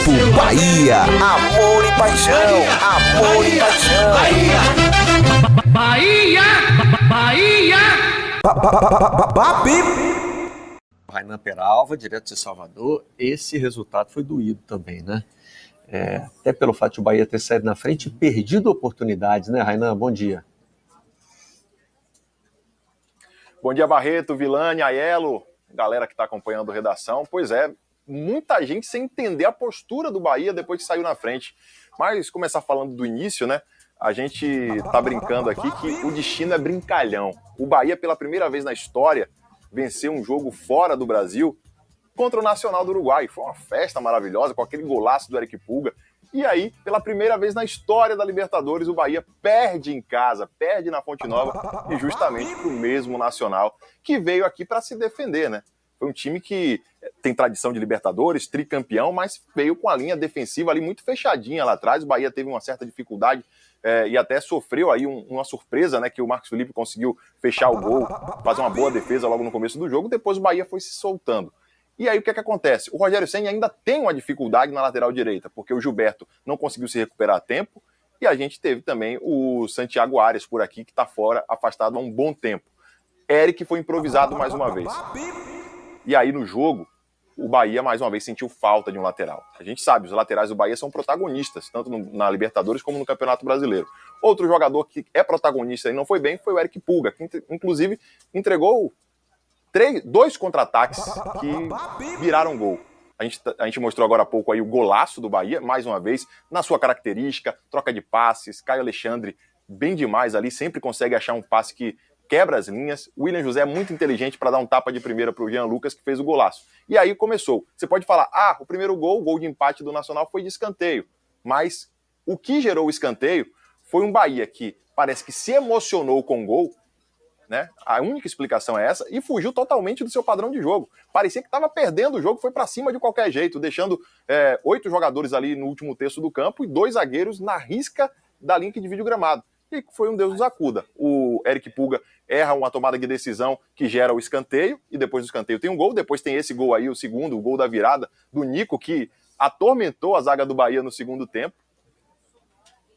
Grupo Bahia, amor e paixão, amor e paixão. Bahia, Bahia. Rainan Peralva, direto de Salvador. Esse resultado foi doído também, né? Até pelo fato de o Bahia ter saído na frente e perdido oportunidades, né, Rainan? Bom dia. Bom dia, Barreto, Vilani, Aiello, galera que está acompanhando a redação. Pois é, muita gente sem entender a postura do Bahia depois que saiu na frente. Mas começar falando do início, né? A gente tá brincando aqui que o destino é brincalhão. O Bahia, pela primeira vez na história, venceu um jogo fora do Brasil contra o Nacional do Uruguai. Foi uma festa maravilhosa, com aquele golaço do Eric Pulga. E aí, pela primeira vez na história da Libertadores, o Bahia perde em casa, perde na Fonte Nova, e justamente pro mesmo Nacional, que veio aqui para se defender, né? Foi um time que tem tradição de Libertadores, tricampeão, mas veio com a linha defensiva ali muito fechadinha lá atrás. O Bahia teve uma certa dificuldade e até sofreu aí uma surpresa, né? Que o Marcos Felipe conseguiu fechar o gol, fazer uma boa defesa logo no começo do jogo. Depois o Bahia foi se soltando. E aí o que acontece? O Rogério Ceni ainda tem uma dificuldade na lateral direita, porque o Gilberto não conseguiu se recuperar a tempo, e a gente teve também o Santiago Arias por aqui, que está fora, afastado há um bom tempo. Eric foi improvisado mais uma vez. E aí no jogo, o Bahia mais uma vez sentiu falta de um lateral. A gente sabe, os laterais do Bahia são protagonistas, tanto na Libertadores como no Campeonato Brasileiro. Outro jogador que é protagonista e não foi bem foi o Eric Pulga, que inclusive entregou 2 contra-ataques que viraram gol. A gente mostrou agora há pouco aí o golaço do Bahia, mais uma vez, na sua característica, troca de passes, Caio Alexandre bem demais ali, sempre consegue achar um passe que quebra as linhas. O William José é muito inteligente para dar um tapa de primeira para o Jean Lucas, que fez o golaço. E aí começou. Você pode falar, o primeiro gol, o gol de empate do Nacional foi de escanteio. Mas o que gerou o escanteio foi um Bahia que parece que se emocionou com o gol, né? A única explicação é essa, e fugiu totalmente do seu padrão de jogo. Parecia que estava perdendo o jogo, foi para cima de qualquer jeito, deixando 8 jogadores ali no último terço do campo e 2 zagueiros na risca da linha que divide o gramado. E foi um Deus nos acuda. O Eric Pulga erra uma tomada de decisão que gera o escanteio, e depois do escanteio tem um gol, depois tem esse gol aí, o segundo, o gol da virada do Nico, que atormentou a zaga do Bahia no segundo tempo.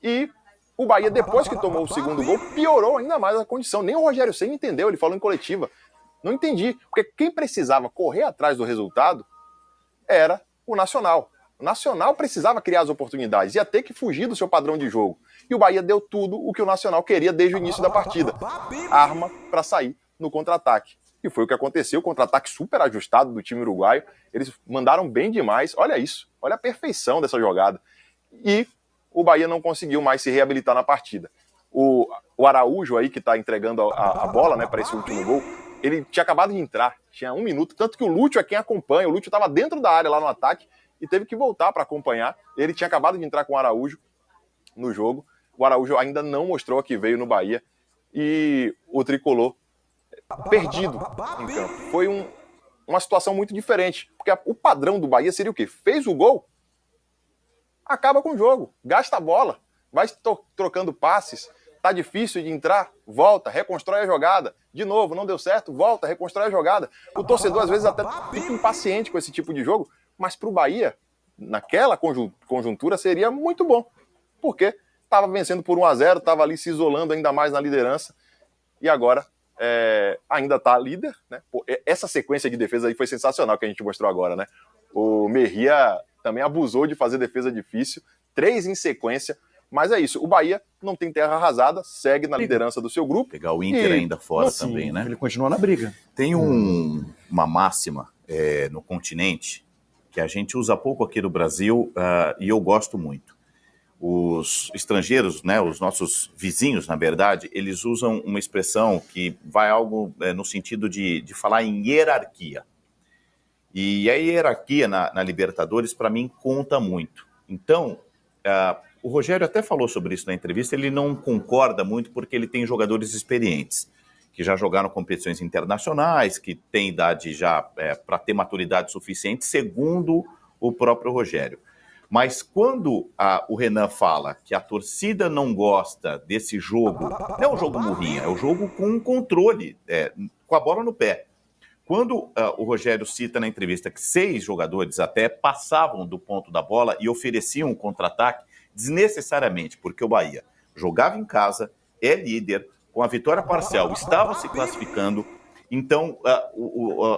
E o Bahia, depois que tomou o segundo gol, piorou ainda mais a condição. Nem o Rogério Ceni entendeu, ele falou em coletiva. Não entendi, porque quem precisava correr atrás do resultado era o Nacional. O Nacional precisava criar as oportunidades, ia ter que fugir do seu padrão de jogo. E o Bahia deu tudo o que o Nacional queria desde o início da partida. Arma para sair no contra-ataque. E foi o que aconteceu, contra-ataque super ajustado do time uruguaio. Eles mandaram bem demais, olha isso, olha a perfeição dessa jogada. E o Bahia não conseguiu mais se reabilitar na partida. O Araújo aí, que está entregando a bola, né, para esse último gol, ele tinha acabado de entrar, tinha 1 minuto, tanto que o Lúcio é quem acompanha, o Lúcio estava dentro da área lá no ataque e teve que voltar para acompanhar. Ele tinha acabado de entrar com o Araújo no jogo, o Araújo ainda não mostrou que veio no Bahia e o Tricolor perdido em campo. Foi uma situação muito diferente, porque o padrão do Bahia seria o quê? Fez o gol, acaba com o jogo, gasta a bola, vai trocando passes, tá difícil de entrar, volta, reconstrói a jogada, de novo, não deu certo, volta, reconstrói a jogada. O torcedor às vezes até fica impaciente com esse tipo de jogo, mas pro Bahia, naquela conjuntura, seria muito bom, porque estava vencendo por 1-0, estava ali se isolando ainda mais na liderança, e agora ainda tá líder, né? Pô, essa sequência de defesa aí foi sensacional que a gente mostrou agora, né? O Mejia também abusou de fazer defesa difícil, 3 em sequência, mas é isso, o Bahia não tem terra arrasada, segue na liderança do seu grupo. Pegar o Inter ainda fora também, né? Ele continua na briga. Tem uma máxima no continente que a gente usa pouco aqui no Brasil e eu gosto muito. Os estrangeiros, né, os nossos vizinhos, na verdade, eles usam uma expressão que vai algo no sentido de falar em hierarquia. E a hierarquia na Libertadores, para mim, conta muito. Então, o Rogério até falou sobre isso na entrevista, ele não concorda muito porque ele tem jogadores experientes, que já jogaram competições internacionais, que têm idade já para ter maturidade suficiente, segundo o próprio Rogério. Mas quando o Renan fala que a torcida não gosta desse jogo, não é um jogo murrinha, é um jogo com controle, com a bola no pé. Quando o Rogério cita na entrevista que 6 jogadores até passavam do ponto da bola e ofereciam um contra-ataque desnecessariamente, porque o Bahia jogava em casa, é líder, com a vitória parcial, estava se classificando. Então,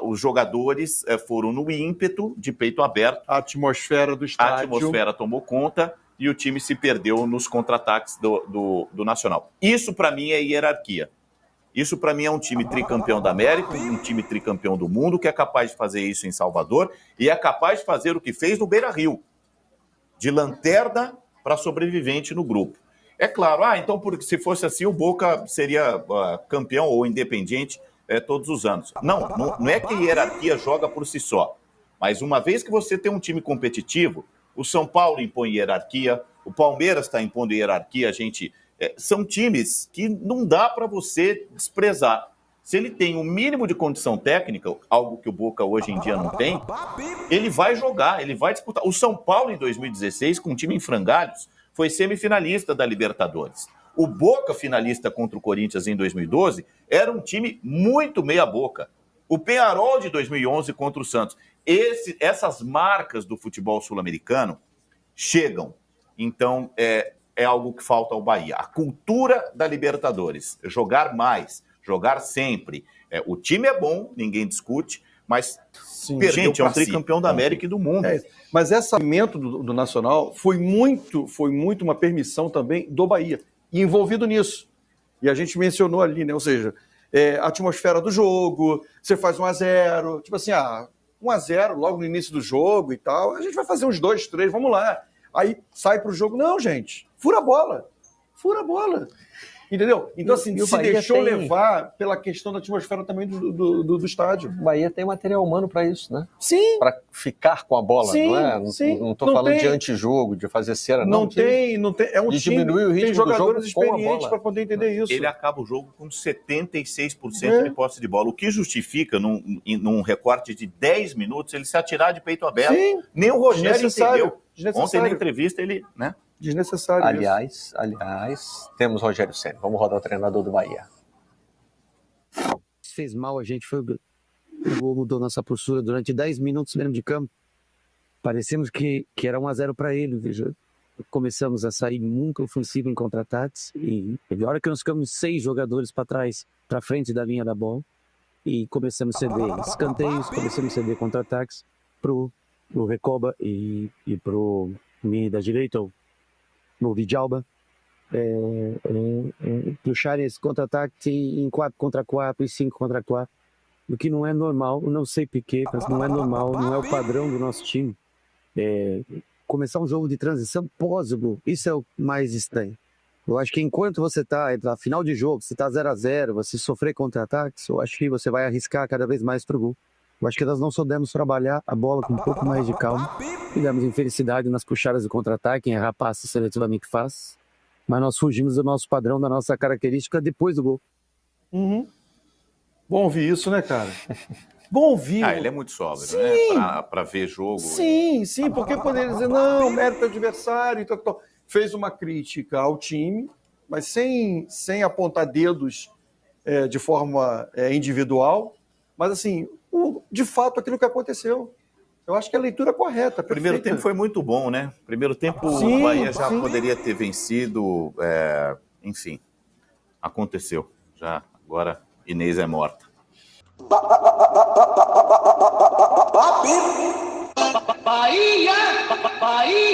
os jogadores foram no ímpeto de peito aberto. A atmosfera do A estádio. atmosfera tomou conta e o time se perdeu nos contra-ataques do Nacional. Isso, para mim, é hierarquia. Isso, para mim, é um time tricampeão da América, um time tricampeão do mundo, que é capaz de fazer isso em Salvador e é capaz de fazer o que fez no Beira-Rio, de lanterna para sobrevivente no grupo. É claro, então porque se fosse assim, o Boca seria campeão ou independente todos os anos. Não é que a hierarquia joga por si só, mas uma vez que você tem um time competitivo, o São Paulo impõe hierarquia, o Palmeiras está impondo hierarquia, são times que não dá para você desprezar. Se ele tem o mínimo de condição técnica, algo que o Boca hoje em dia não tem, ele vai jogar, ele vai disputar. O São Paulo, em 2016, com um time em frangalhos, foi semifinalista da Libertadores. O Boca, finalista contra o Corinthians em 2012, era um time muito meia-boca. O Peñarol de 2011 contra o Santos. Essas marcas do futebol sul-americano chegam. Então, é algo que falta ao Bahia. A cultura da Libertadores. Jogar mais, jogar sempre. O time é bom, ninguém discute, mas, gente, é um tricampeão da América e do mundo. Mas esse aumento do Nacional foi muito uma permissão também do Bahia, e envolvido nisso. E a gente mencionou ali, né? Ou seja, a atmosfera do jogo, você faz 1-0, tipo assim, 1-0 logo no início do jogo e tal, a gente vai fazer uns 2, 3, vamos lá. Aí sai pro jogo, não, gente, fura a bola. Entendeu? Então, assim, se deixou levar pela questão da atmosfera também do estádio. O Bahia tem material humano para isso, né? Sim. Para ficar com a bola, Sim, não é? Sim. Não estou falando de antijogo, de fazer cera, não. Não tem. É um time o ritmo tem jogadores do jogo experientes para poder entender isso. Ele acaba o jogo com 76% de posse de bola, o que justifica, num recorte de 10 minutos, ele se atirar de peito aberto. Sim. Nem o Rogério entendeu. Ontem na entrevista ele, né? Desnecessário. Aliás, temos Rogério Ceni. Vamos rodar o treinador do Bahia. Fez mal a gente, foi o gol mudou nossa postura durante 10 minutos dentro de campo. Parecemos que era 1-0 para ele, veja. Começamos a sair muito ofensivo em contra-ataques e a hora que nós ficamos 6 jogadores para trás, para frente da linha da bola, e começamos a ceder escanteios, começamos a ceder contra-ataques pro Recoba e pro meio da direita, no Vidalba, puxarem esse contra-ataque em 4 contra 4 e 5 contra 4, o que não é normal, não sei porquê, mas não é normal, não é o padrão do nosso time. Começar um jogo de transição pós-gol, isso é o mais estranho. Eu acho que enquanto você está na final de jogo, você está 0-0, você sofrer contra-ataques, eu acho que você vai arriscar cada vez mais pro gol. Eu acho que nós não soubemos trabalhar a bola com um pouco mais de calma. Tivemos infelicidade nas puxadas de contra-ataque, em errar passes seletivamente fáceis. Mas nós fugimos do nosso padrão, da nossa característica depois do gol. Uhum. Bom ouvir isso, né, cara? Bom ouvir. Ele é muito sóbrio, né? Para ver jogo. Sim, porque poderia dizer, não, mérito do adversário. Então, fez uma crítica ao time, mas sem apontar dedos de forma individual. Mas, assim, de fato, aquilo que aconteceu. Eu acho que é a leitura correta. O primeiro tempo foi muito bom, né? Primeiro tempo o Bahia já poderia ter vencido. Enfim, aconteceu. Já agora Inês é morta. Bahia! Bahia!